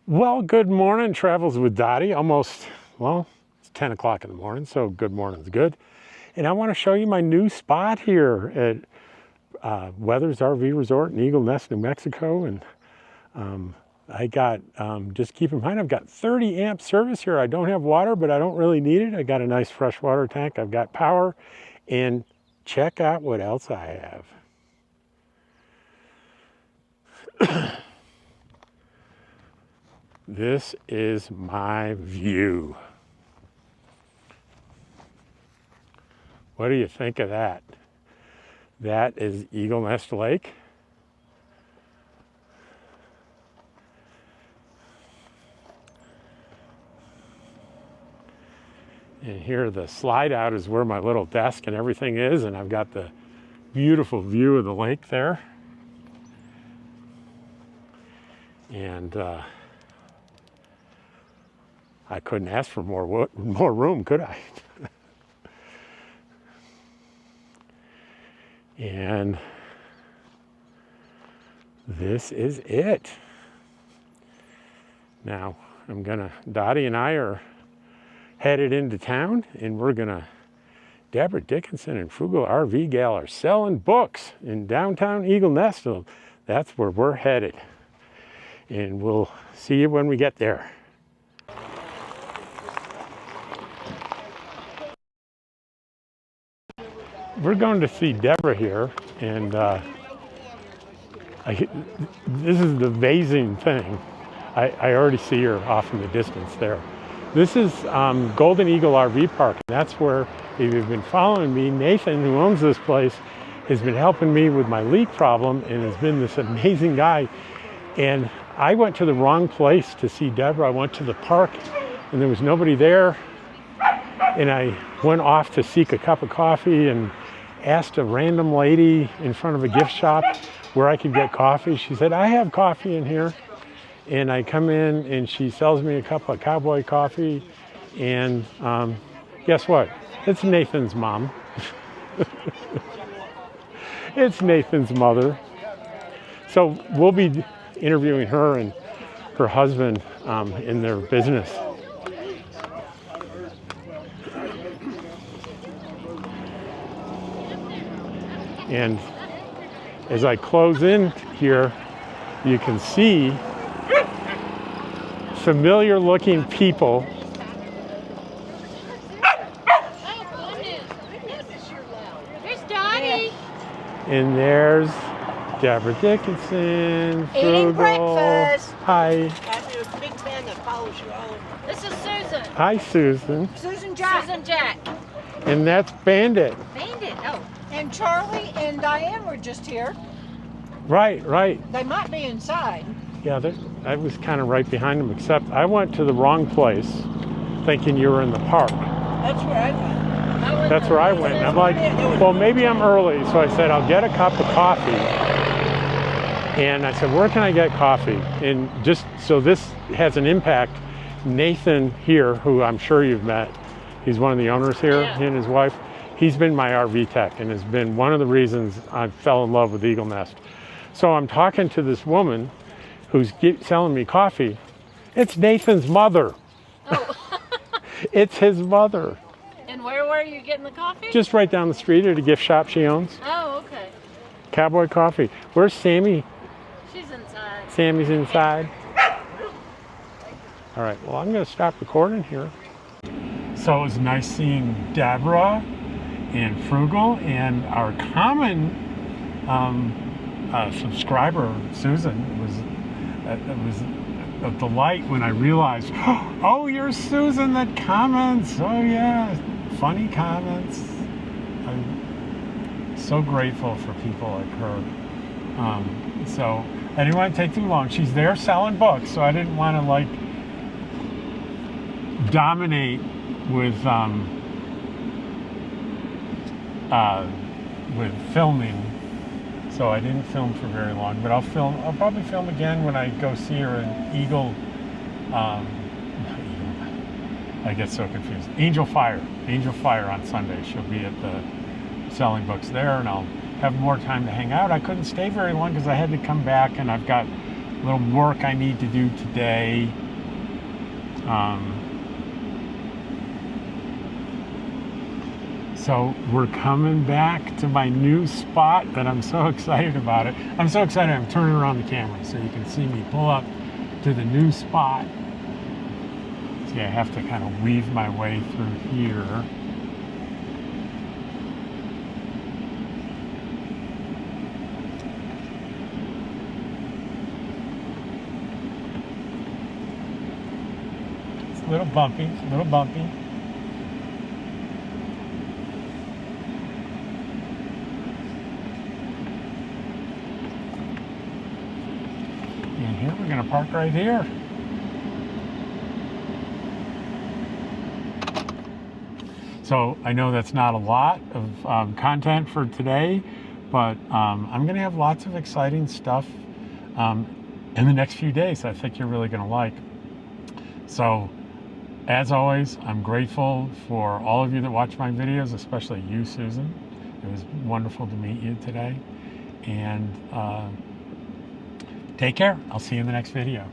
Well, good morning, Travels with Dottie. Almost, well, it's 10 o'clock in the morning, so good morning's good. And I want to show you my new spot here at Weathers RV Resort in Eagle Nest, New Mexico. And I got, just keep in mind, I've got 30 amp service here. I don't have water, but I don't really need it. I got a nice fresh water tank. I've got power. And check out what else I have. This is my view. What do you think of that? That is Eagle Nest Lake. And here the slide out is where my little desk and everything is, and I've got the beautiful view of the lake there. And I couldn't ask for more room, could I? And this is it. Now, Dottie and I are headed into town, and we're gonna, Deborah Dickinson and Frugal RV Gal are selling books in downtown Eagle Nest. So that's where we're headed. And we'll see you when we get there. We're going to see Deborah here, and this is the vasing thing. I already see her off in the distance there. This is Golden Eagle RV Park. That's where, if you've been following me, Nathan, who owns this place, has been helping me with my leak problem and has been this amazing guy. And I went to the wrong place to see Deborah. I went to the park and there was nobody there. And I went off to seek a cup of coffee and asked a random lady in front of a gift shop where I could get coffee. She said, I have coffee in here. And I come in and she sells me a cup of cowboy coffee. And guess what? It's Nathan's mom. It's Nathan's mother. So we'll be interviewing her and her husband in their business. And as I close in here, you can see familiar looking people. There's Dottie. And there's Deborah Dickinson. Eating Frugal. breakfast. Hi. I'm a big fan that follows you all over. This is Susan. Hi, Susan. Susan Jack. Susan Jack. And that's Bandit. Bandit. Oh. And Charlie and Diane were just here. Right. They might be inside. Yeah, I was kind of right behind them, except I went to the wrong place thinking you were in the park. That's where I went. That's where I went. And I'm like, well, maybe I'm early. So I said, I'll get a cup of coffee. And I said, where can I get coffee? And just so this has an impact, Nathan here, who I'm sure you've met, he's one of the owners here, Yeah. he and his wife, he's been my RV tech and has been one of the reasons I fell in love with Eagle Nest. So I'm talking to this woman who's selling me coffee. It's Nathan's mother. Oh. It's his mother. And where were you getting the coffee? Just right down the street at a gift shop she owns. Oh, okay. Cowboy Coffee. Where's Sammy? She's inside. Sammy's inside. All right, well, I'm going to stop recording here. So it was nice seeing Deborah and Frugal and our common subscriber, Susan. It was a delight when I realized, oh, you're Susan that comments. Oh, yeah, funny comments. I'm so grateful for people like her. So I didn't want to take too long. She's there selling books, so I didn't want to like dominate with filming. So I didn't film for very long, but I'll probably film again when I go see her in Eagle, I get so confused. Angel Fire on Sunday. She'll be at the selling books there, and I'll have more time to hang out. I couldn't stay very long because I had to come back, and I've got little work I need to do today. So we're coming back to my new spot that I'm so excited about it. I'm so excited I'm turning around the camera so you can see me pull up to the new spot. See, I have to kind of weave my way through here. It's a little bumpy, a little bumpy. And here we're going to park right here. So I know that's not a lot of content for today, but I'm going to have lots of exciting stuff in the next few days I think you're really going to like. So as always, I'm grateful for all of you that watch my videos, especially you, Susan. It was wonderful to meet you today. And take care. I'll see you in the next video.